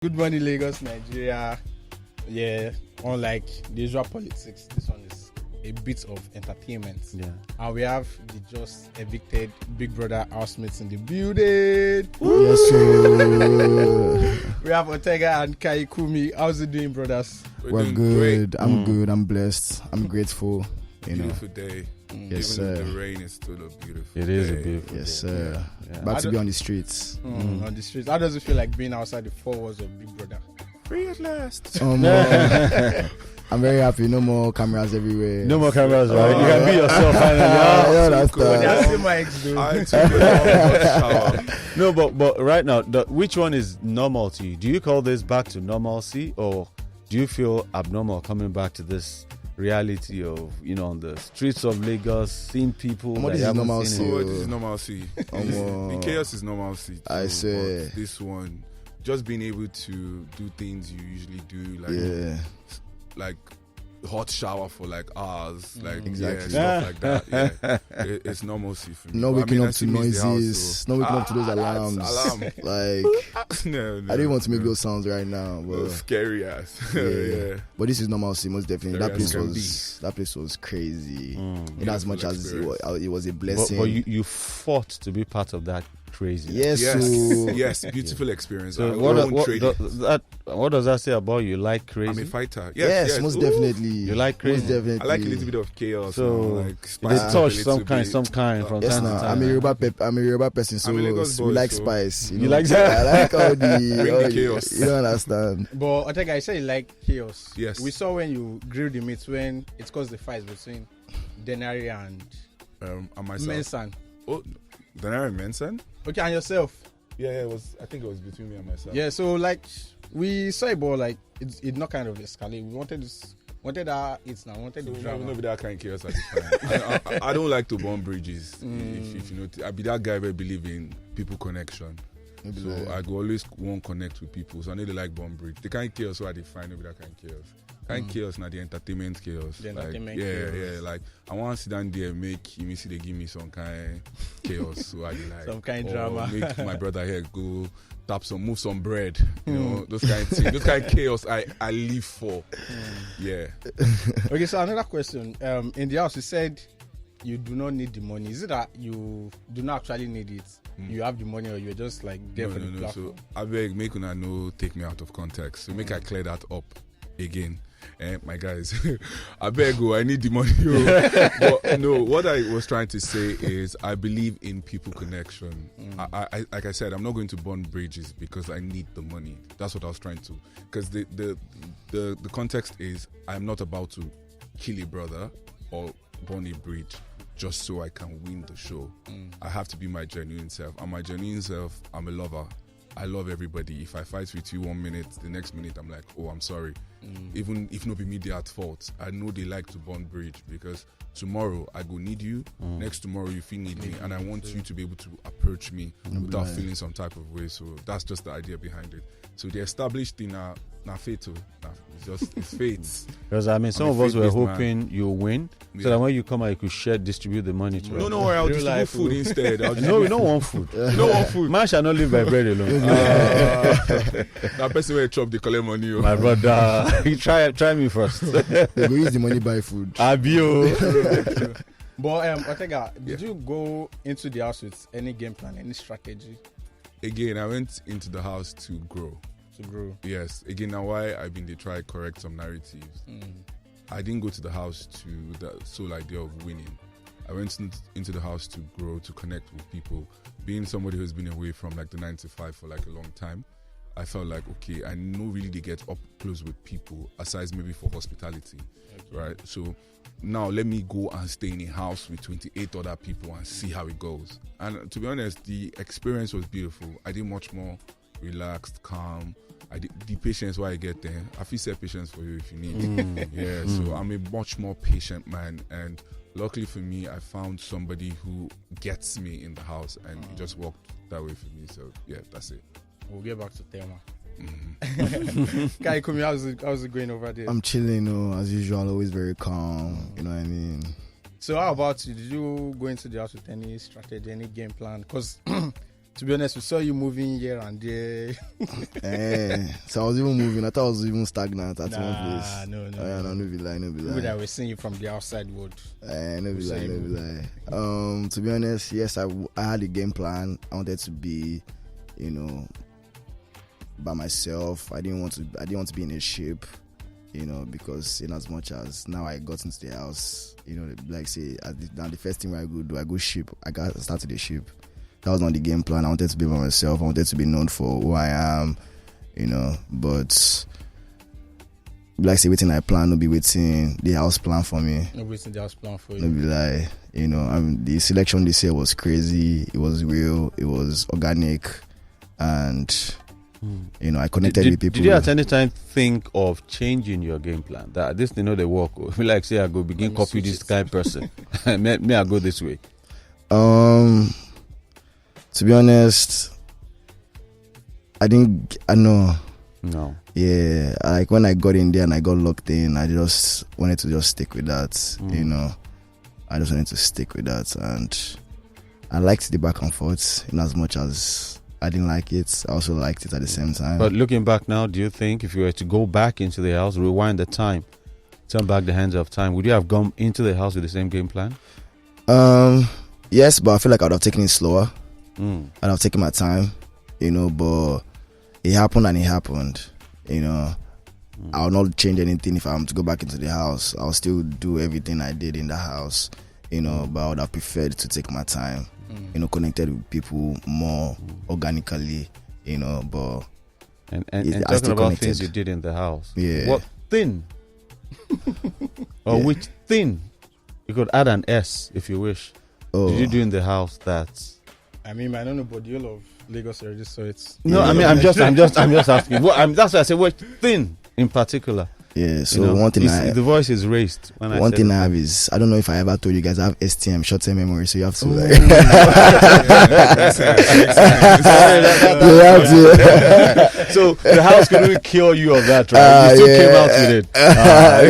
Good morning, Lagos, Nigeria. Yeah, unlike the usual politics, this one is a bit of entertainment. Yeah. And we have the just evicted Big Brother housemates in the building. Yes, sir. We have Otega and Kayikunmi. How's it doing, brothers? We're good. Great. I'm good. I'm blessed. I'm grateful. You know. Beautiful day. Yes, Even sir. if the rain is still a beautiful It day. is a beautiful Yes, day. sir. Yeah. About I to be on the streets. On the streets. How does it feel like being outside the four walls of Big Brother? Free at last. I'm very happy. No more cameras everywhere. No more cameras, right? You can be yourself finally. Yeah, that's cool. That's the. the mics, dude. I took a shower. No, but right now, which one is normal to you? Do you call this back to normalcy, or do you feel abnormal coming back to this reality of, on the streets of Lagos, seeing people What that is you haven't normalcy? seen in- Oh, this is normalcy. The chaos is normalcy. I too, say. but this one, just being able to do things you usually do, like Yeah. like hot shower for like hours, like Exactly. stuff like that. Yeah, it's normalcy for me. Not But I waking mean, I up to still miss the house, noises. so- Not waking up to those that's alarms. alarm. Like, no, I didn't want to make those sounds right now, but Those scary ass. yeah. yeah. But this is normalcy, most definitely. Scary That place as can was crazy. Mm. In as much Beautiful as experience. it was a blessing. But you fought to be part of that crazy. yes, Yes, so yes, beautiful experience. So I what won't trade it. what does that say about you? Like I'm crazy? a fighter. yes, most Ooh. definitely. You like Most crazy? definitely. I like a little bit of chaos. So, like They spice up a touch little some bit. kind from Yes, time to now time. I'm a Yoruba person, so I'm a Lagos we boy, like so- spice. You know? like that? I like all Bring the the chaos. You don't understand. But Otega, I said you like chaos. Yes. We saw when you grilled the meat when it caused the fights between Denari and And myself. Mensan. Oh, Denari Mensan? Okay, and yourself. Yeah, it was. I think it was between me and myself. Yeah, so like we saw it, but like it not kind of escalate. We wanted that it's now wanted So the we drama. not be that kind of chaos at the time. I don't like to burn bridges. If you know, I be that guy who believe in people connection. Maybe So like- I go always won't connect with people. So I need to like bomb bridge. The kind of chaos where I define maybe that kind of chaos. Kind of chaos, not the entertainment chaos. The entertainment like, chaos. Yeah. Like I want to sit down there, make me see they give me some kind of chaos. So I be like Some kind of or drama. Make my brother here go move some bread. You know, those kind of things. Those kind of chaos I live for. Yeah. Okay, so another question. In the house, you said you do not need the money. Is it that you do not actually need it? You have the money, or you're just like there for the No. platform? So I beg, make una no take me out of context. So make I clear that up again. My guys, I beg you, I need the money. But no, what I was trying to say is I believe in people connection. I like I said, I'm not going to burn bridges because I need the money. That's what I was trying to. Because the context is I'm not about to kill a brother or burn a bridge just so I can win the show. I have to be my genuine self. And my genuine self, I'm a lover. I love everybody. If I fight with you 1 minute, the next minute I'm like, oh, I'm sorry. Even if not be me they at fault, I know they like to burn bridge because tomorrow I go need you. Next tomorrow you feel need me, and I want you to be able to approach me without feeling some type of way. So that's just the idea behind it. So the established thing now fatal. It's fate. Because some I'm of a us were faith-based hoping you'll win, so Yeah. that when you come out, you could distribute the money to us. No, I'll Real distribute life food instead. I'll No, we don't want food. no want food. Man shall not live by bread alone. That person will chop the collect money. My brother, you try me first. We go use the money buy food. Abio. But Otega, did Yeah. you go into the house with any game plan, any strategy Again, I went into the house to grow. to grow? Yes. Again, now why I've been try correct some narratives. I didn't go to the house to the sole idea of winning. I went into the house to grow, to connect with people. Being somebody who's been away from like the 9 to 5 for like a long time, I felt like, okay, I know really they get up close with people, aside maybe for hospitality, right? So now let me go and stay in a house with 28 other people and see how it goes. And to be honest, the experience was beautiful. I did much more relaxed, calm. The patience why I get there. I feel set patience for you if you need. Yeah, so I'm a much more patient man, and luckily for me, I found somebody who gets me in the house, and it just worked that way for me. So yeah, that's it. We'll get back to Thelma. Kayikunmi, how's it going over there? I'm chilling, as usual, always very calm. You know what I mean? So how about you? Did you go into the house with any strategy, any game plan? Because To be honest, we saw you moving here and there. So I was even moving. I thought I was even stagnant at one place. No. No be lie. People that were seeing you from the outside world. No be lie. To be honest, yes, I had a game plan. I wanted to be, by myself. I didn't want to be in a ship, because in as much as now I got into the house, like say, now the first thing I go ship. I got started the ship. That was not the game plan. I wanted to be by myself. I wanted to be known for who I am, but like say waiting I plan, no be waiting the house plan for me. No waiting the house plan for you. No be lie. The selection this year was crazy. It was real. It was organic, and I connected with people. Did you at any time think of changing your game plan? That this they work. Like say I go begin copy this kind of person. may I go this way? To be honest, I know. No. Yeah, like when I got in there and I got locked in, I just wanted to just stick with that. I just wanted to stick with that, and I liked the back and forth. In as much as I didn't like it, I also liked it at the same time. But looking back now, do you think if you were to go back into the house, rewind the time, turn back the hands of time, would you have gone into the house with the same game plan? Yes, but I feel like I would have taken it slower. I'd have taken my time, but it happened and it happened. I will not change anything if I'm to go back into the house. I'll still do everything I did in the house, but I would have preferred to take my time, connected with people more organically, but... And talking about things you did in the house. Yeah. What thing? Or which thing? You could add an S if you wish. Oh. Did you do in the house that... I mean, I don't know, but you love Lagos already, so it's... No, I mean, I'm just asking. That's why I said, what thing in particular? Yeah, so one thing the voice is raised. One thing I have is, I don't know if I ever told you guys, I have STM, short-term memory, so you have to you have to. So the house could really cure you of that, right? You still came out with it.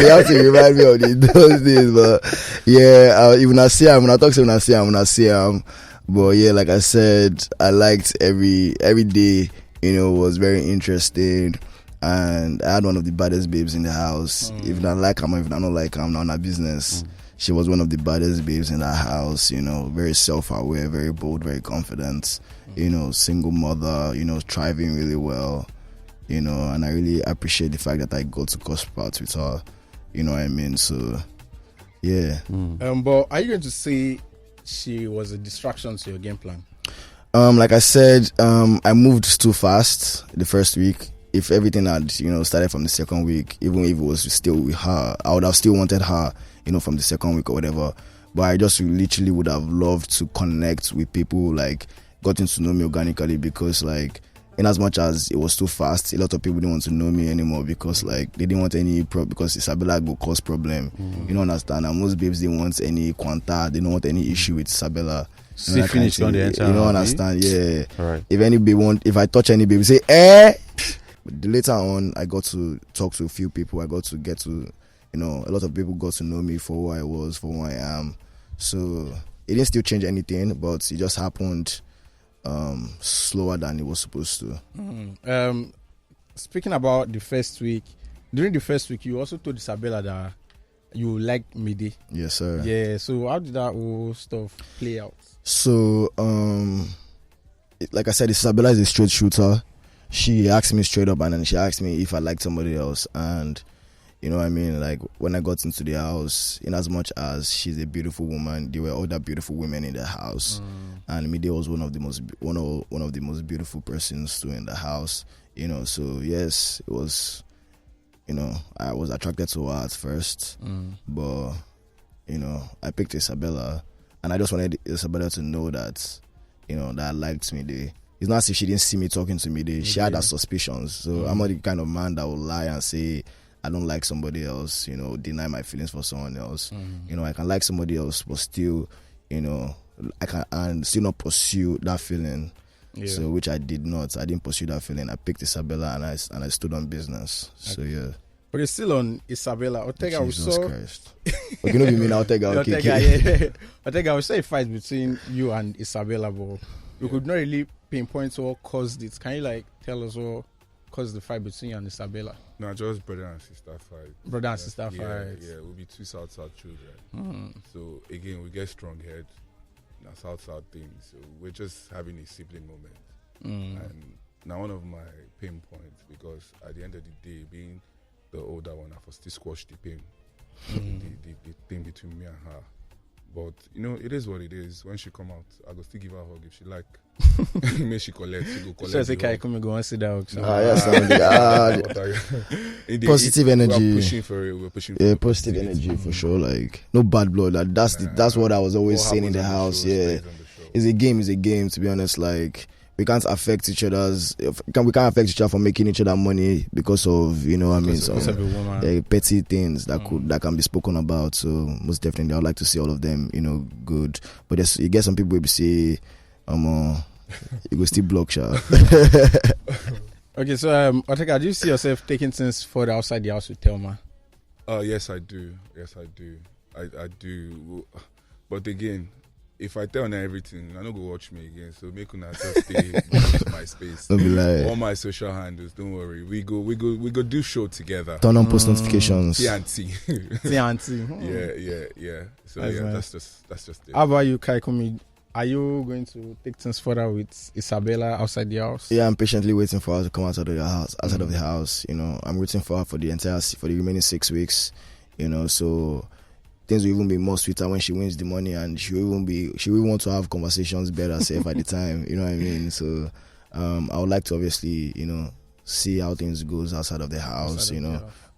You have to remind me of those days, but yeah, even I see him, when I talk to him, when I see him. But yeah, like I said, I liked every day, was very interesting. And I had one of the baddest babes in the house. If I like her, if I don't like her, I'm not in her business. She was one of the baddest babes in that house, very self-aware, very bold, very confident, single mother, thriving really well, and I really appreciate the fact that I got to cross paths with her, you know what I mean? So, yeah. But are you going to say she was a distraction to your game plan? Like I said, I moved too fast the first week. If everything had, started from the second week, even if it was still with her, I would have still wanted her, from the second week or whatever. But I just literally would have loved to connect with people, like, gotten to know me organically, because, like, in as much as it was too fast, a lot of people didn't want to know me anymore because, like, they didn't want any because Isabella would cause problem. You don't understand? And most babes didn't want any quanta, they don't want any issue with Isabella. See, finish on the entire. You don't understand? Yeah. All right. If I touch any baby, say, eh. But later on, I got to talk to a few people. I got to get to, a lot of people got to know me for who I was, for who I am. So it didn't still change anything, but it just happened slower than it was supposed to. Speaking about the first week, during the first week, you also told Isabella that you liked Midi. Yes, sir. Yeah. So how did that whole stuff play out? So, like I said, Isabella is a straight shooter. She asked me straight up, and then she asked me if I liked somebody else. And you know what I mean? Like, when I got into the house, in as much as she's a beautiful woman, there were other beautiful women in the house. And Mide was one of the most beautiful persons too in the house. So yes, it was, I was attracted to her at first. But, I picked Isabella, and I just wanted Isabella to know that, that I liked Mide. It's not as if she didn't see me talking to me. She had her suspicions. So I'm not the kind of man that will lie and say I don't like somebody else, deny my feelings for someone else. I can like somebody else, but still, I can still not pursue that feeling. Yeah. So which I did not. I didn't pursue that feeling. I picked Isabella and I stood on business. So yeah. Okay, still on Isabella. Otega, Jesus Christ. Okay, no, you mean Otega? Okay. Otega, yeah. Otega, we saw a fight between you and Isabella, but we could not really pinpoint what caused it? Can you like tell us what caused the fight between you and Isabella? No, just brother and sister fight. Brother and sister fight. Yeah, we'll be two South children. So again, we get strong head. Now South thing. So we're just having a sibling moment. And now one of my pain points, because at the end of the day, being the older one, I for still squash the pain, the thing between me and her. But you know, it is what it is. When she come out, I go still give her a hug if she like. May she collect, she go collect. So I say Kayikunmi go and sit down. Positive energy. We're pushing for it. We're pushing. Yeah, positive energy for sure. Like no bad blood. Like, that's what I was always saying in the house. Yeah, it's a game. It's a game. To be honest, like. We can't affect each other's. We can't affect each other for making each other money because of some petty things that can be spoken about. So most definitely, I would like to see all of them, good. But you get some people who say, you go still block shot. Okay, so Otega, do you see yourself taking things further outside the house with Thelma? Yes, I do. I do. But again, if I tell her everything, I don't go watch me again. So make una just stay in my space. Don't be lying. All my social handles, don't worry. We go do show together. Turn on post notifications. TNT. Yeah. So nice. that's just it. How about you, Kayikunmi? Are you going to take things further with Isabella outside the house? Yeah, I'm patiently waiting for her to come outside of the house. Of the house, I'm waiting for her for the remaining 6 weeks. So. Things will even be more sweeter when she wins the money, and she will want to have conversations better safe at the time. You know what I mean? So I would like to obviously, see how things goes outside of the house.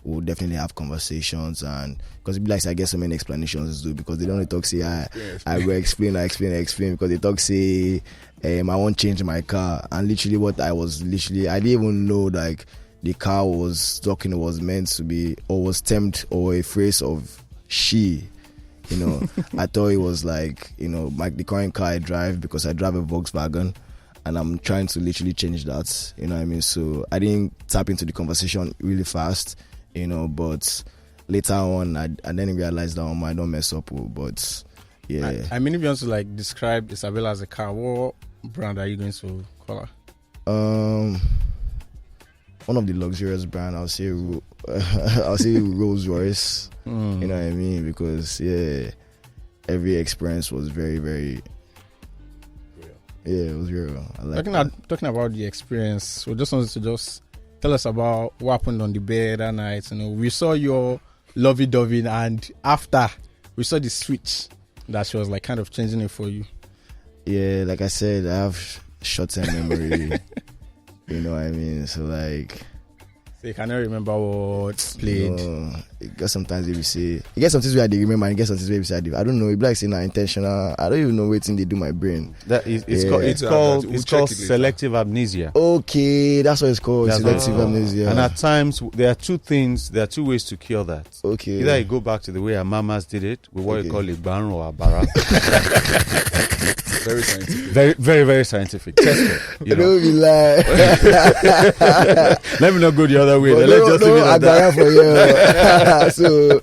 We'll definitely have conversations, and because it be like I get so many explanations to do, because they don't talk say I will explain because they talk say I won't change my car, and literally I didn't even know like the car was talking was meant to be or was termed or a phrase of she, I thought it was like, the current car I drive, because I drive a Volkswagen, and I'm trying to literally change that, you know what I mean? So I didn't tap into the conversation really fast, but later on, I then realized that I don't mess up, but yeah. I mean, if you want to like describe Isabella as a car, what brand are you going to call her? One of the luxurious brand, I'll say Rolls Royce. You know what I mean? Because every experience was very, very real. Yeah, it was real. Talking about the experience, we just wanted to tell us about what happened on the bed that night. We saw your lovey-dovey, and after we saw the switch that she was like kind of changing it for you. Yeah, like I said, I have short-term memory. You know what I mean? So like, so you cannot remember what played. It gets sometimes they will say, you get some things where they remember, and get some things where they say, I don't know. It be like saying not intentional. I don't even know what thing they do my brain. It's called selective amnesia. Okay, that's what it's called. Selective amnesia. And at times there are two ways to cure that. Okay. Either you go back to the way our mamas did it, with what you call a ban or a bara. Very scientific. Very, very, very scientific. Test it. Don't be lying. Let me not go the other way. Let's just leave it at that. For you. So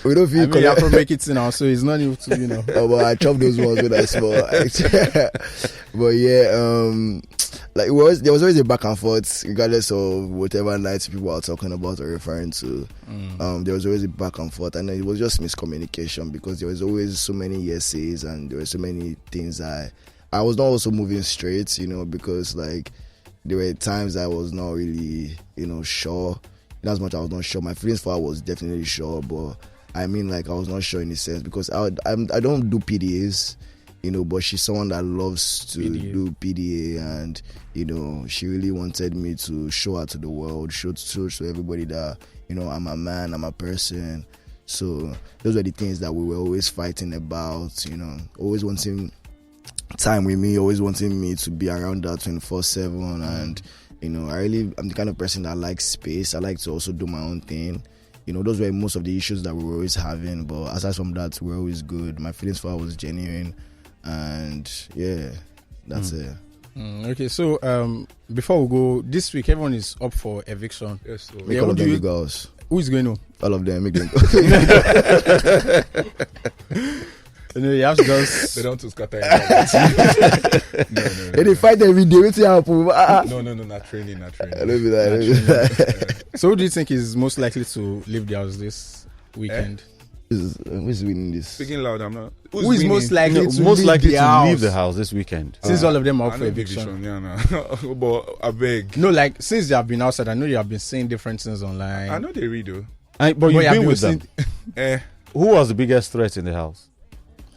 we don't feel. You have to make it now, so it's not new to but I chop those ones when I small. But yeah, like there was always a back and forth, regardless of whatever nights people are talking about or referring to. There was always a back and forth, and it was just miscommunication, because there was always so many yeses, and there were so many things I was not also moving straight, because like there were times I was not really, sure. In as much I was not sure, my feelings for her was definitely sure, but I mean, like, I was not sure in a sense, because I don't do PDAs, but she's someone that loves to do PDA, and she really wanted me to show her to the world, show to everybody that I'm a man, I'm a person. So those were the things that we were always fighting about, always wanting time with me, always wanting me to be around that 24/7, and I'm the kind of person that likes space. I like to also do my own thing. Those were most of the issues that we were always having, but aside from that, we're always good. My feelings for her was genuine, and yeah, that's it. Okay, so before we go, this week everyone is up for eviction. Yes, so make all of them big girls. Who is going on? All of them, make them go. You have to just. They don't to scatter. And they fight every day. What's happen? No, not training. I don't be that. So, who do you think is most likely to leave the house this weekend? Who's winning this? Speaking loud, I'm not. Who is most likely to most leave likely the to house? leave the house this weekend? Since all of them are up I for know eviction. Yeah, no. But I beg. No, like since you have been outside, I know you have been seeing different things online. I know they read though. But you've have been you with them. Who was the biggest threat in the house?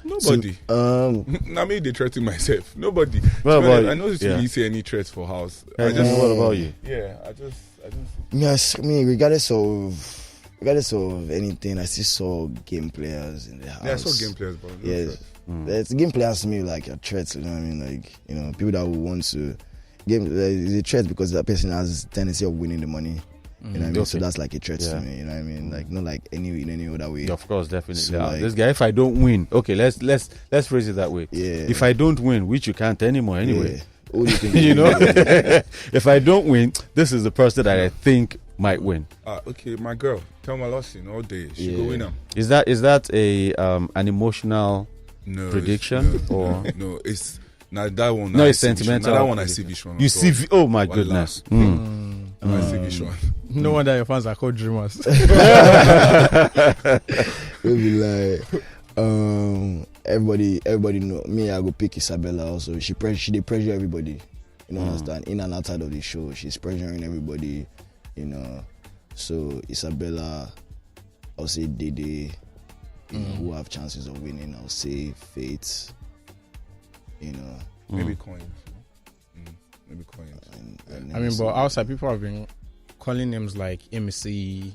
Nobody. I mean, they threaten myself. Nobody. Well, I know you really see any threats for house. What about you? Yeah, I don't. Yes, I mean, regardless of anything, I still saw game players in the house. Yeah, I saw game players, but no yes, threats. it's game players to me like a threat. You know what I mean? Like, you know, people that would want to game is a threat because that person has a tendency of winning the money. You know what I mean? So that's like a threat to me. You know what I mean? Like not like in any other way. Of course, definitely. So, like, this guy, if I don't win, okay, let's phrase it that way. Yeah. If I don't win, which you can't anymore anyway. Yeah. What do you think? You know, if I don't win, this is the person that I think might win. Okay, my girl, Thelma Lawson all day. She go win them. Is that a an emotional No prediction or no? It's not that one. No, I it's see vision. sentimental. Not that one. I see vision. you see? Oh my goodness! I see vision. No wonder your fans are called dreamers. We'll be like, everybody know me. I go pick Isabella also. She dey pressure everybody. You know, understand? In and outside of the show, she's pressuring everybody. You know, so Isabella, I'll say Dede, you know, who have chances of winning. I'll say Faith. You know, Maybe coins. Maybe coins. and I mean, but outside people have been calling names like MC,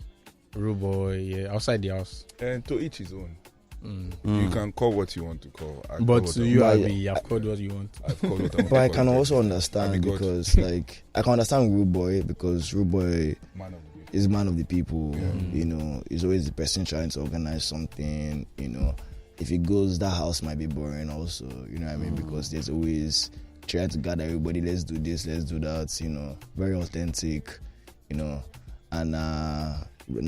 Ruboy, outside the house. And to each his own. You can call what you want to call. But to you, I've called what you want. I've called what I want But I to can call. also understand because, like, I can understand Rude Boy because Rude Boy Man of the people. is man of the people. You know, he's always the person trying to organize something. You know, if he goes, that house might be boring. Also, you know what I mean? Because there's always trying to gather everybody. Let's do this. Let's do that. You know, very authentic. You know, and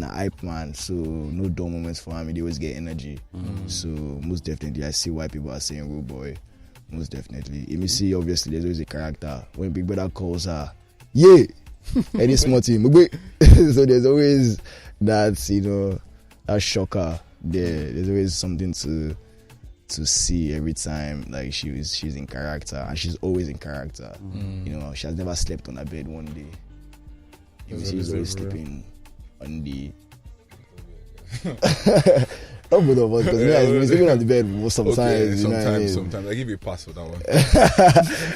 hype man. So no dull moments for him. They always get energy. So most definitely, I see why people are saying Rude Boy. Most definitely. If you see, obviously, there's always a character. When Big Brother calls her, yeah, any small team. So there's always that, you know, that shocker there. There's always something to see every time. Like she's in character, and she's always in character. You know, she has never slept on her bed one day. She's always sleeping on the. Not both of us, because I've been sleeping on the bed most sometimes. Okay, you know what I mean? sometimes. I give you a pass for that one.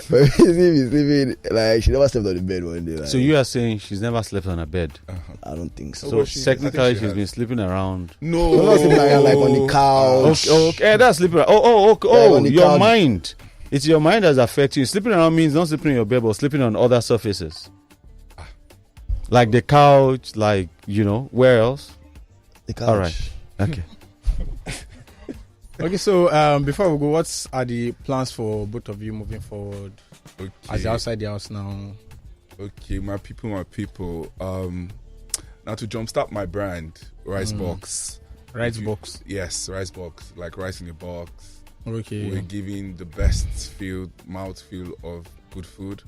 But he's sleeping like she never slept on the bed one day. Like, So you are saying she's never slept on a bed? I don't think so. So but I technically, think she she's has. been sleeping around. No. She's not sleeping around like on the couch. Okay, that's sleeping around. Like on the Your couch. mind. It's your mind that's affecting you. Sleeping around means not sleeping in your bed, but sleeping on other surfaces. Like the couch, like, you know, where else? The couch. All right. Okay. Okay, so before we go, what are the plans for both of you moving forward as you're outside the house now? Okay, my people. Now to jumpstart my brand, Rice Box. Rice box. Yes, Rice Box, like rice in a box. Okay. We're giving the best mouthfeel of good food.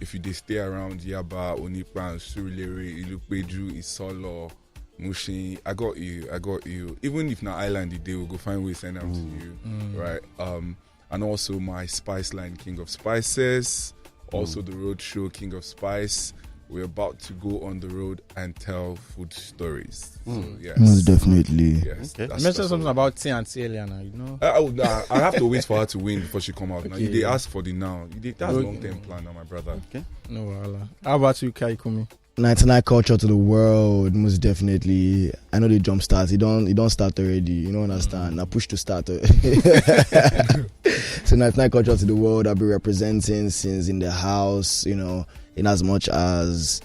If you dey stay around Yaba, Onipa, and Surulere, Ilukpeju, Isolo, Mushin, I got you. Even if na island they will go find ways send them to you, right? And also my spice line, King of Spices. Also the road show, King of Spice. We're about to go on the road and tell food stories. So yes, Most definitely. yes. Okay. You mentioned something about T and T earlier now, you know? I have to wait for her to win before she come out. Now, Okay. they ask for the now. That's Okay. long-term plan now, my brother. No, wahala. How about you, Kayikunmi? 99 culture to the world, most definitely. I know the jump starts. It don't start already. You don't understand. Now push to start. So 99 culture to the world. I'll be representing since in the house. You know, in as much as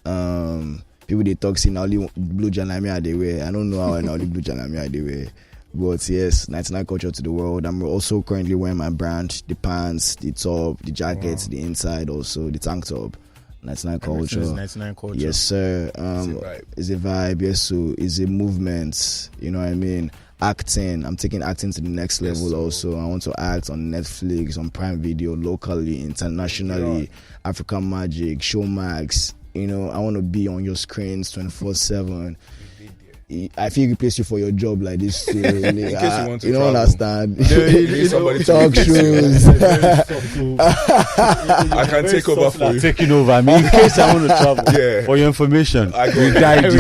people they talk see now only blue janami they wear. I don't know how I know only blue janami they wear. But yes, 99 culture to the world. I'm also currently wearing my brand, the pants, the top, the jackets, the inside, also the tank top. 99 culture. 99 culture. Yes, sir. It's a vibe. It's a vibe. Yes, so it's a movement. You know what I mean? acting. I'm taking acting to the next level. Also, I want to act on Netflix, on Prime Video, locally, internationally, African Magic, Showmax. You know, I want to be on your screens 24/7. I feel replace you for your job like this too. In case you want to you don't travel. understand. Somebody to Talk replace you. shows. I can take over for you. Taking over. I mean, in case I want to travel. Yeah. For your information, I we got died.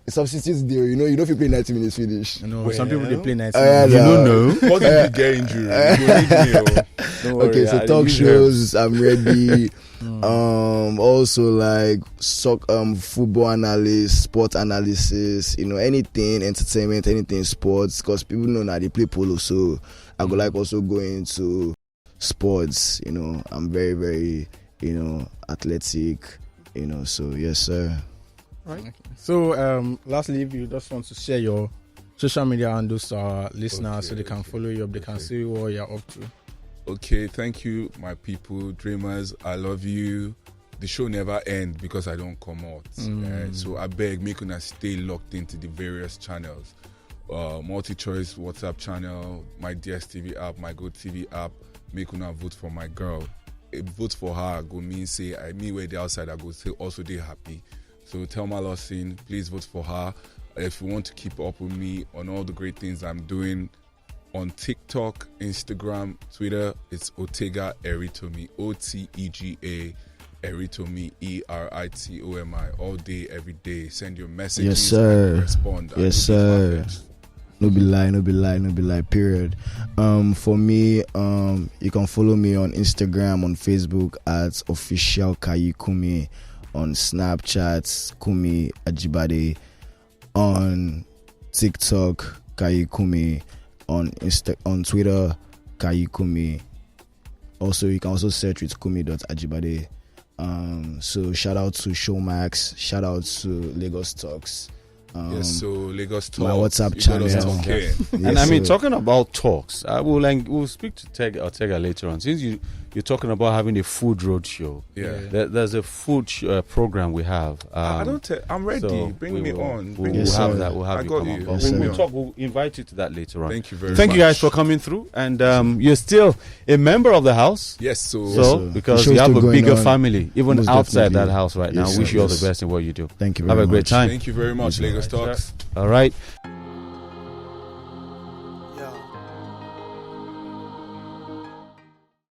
Substitute deal. You know if you play 90 minutes finish. You know, some people they play nice. You don't know. What if you get injury? You go need me, oh. Don't worry, Okay, so I talk use shows, I'm ready. Also like football analysis, sport analysis, you know, anything entertainment, anything sports, because people know now they play polo, so I go like also go into sports. You know, I'm very, very, you know, athletic, you know, so yes sir. Right. So lastly, if you just want to share your social media handles to our listeners so they can follow you up, they can see what you're up to. Okay, thank you, my people, dreamers. I love you. The show never ends because I don't come out. So I beg, make una stay locked into the various channels. Multi-choice WhatsApp channel, my DSTV app, my GoTV app. Make una vote for my girl. Vote for her. Go mean say I mean where the outside I go say also they happy. So Thelma Lawson, please vote for her. If you want to keep up with me on all the great things I'm doing on TikTok, Instagram, Twitter, it's Otega Eritomi, Otega Eritomi, Eritomi, all day, every day. Send your messages. Yes, sir. And respond. Yes, sir. No be lie, period. For me, you can follow me on Instagram, on Facebook at official Kayikunmi, on Snapchat, Kumi Ajibade, on TikTok, Kayikunmi, on Twitter, Kayikunmi. Also, you can also search with kumi.ajibade. So shout out to Showmax, shout out to Lagos Talks. Yes, so Lagos Talks, my WhatsApp channel. Okay. And I mean, talking about talks, we'll speak to Otega later on. Since you're talking about having a food road show, there's a food program we have. I'm ready. So Bring me on. We'll Yes, have sir. that. We'll have I you got come you. on. Yes, We'll sir. we'll invite you to that later on. Thank you very much. Thank you guys for coming through, and you're still a member of the house. Yes, So sir. because The you show's have a still bigger going on. family, even Most outside definitely. that house right now. Yes, Wish sir. you all the Yes. best in what you do. Thank you Have very a great much. time. Thank you very much, Lagos Talks. All right.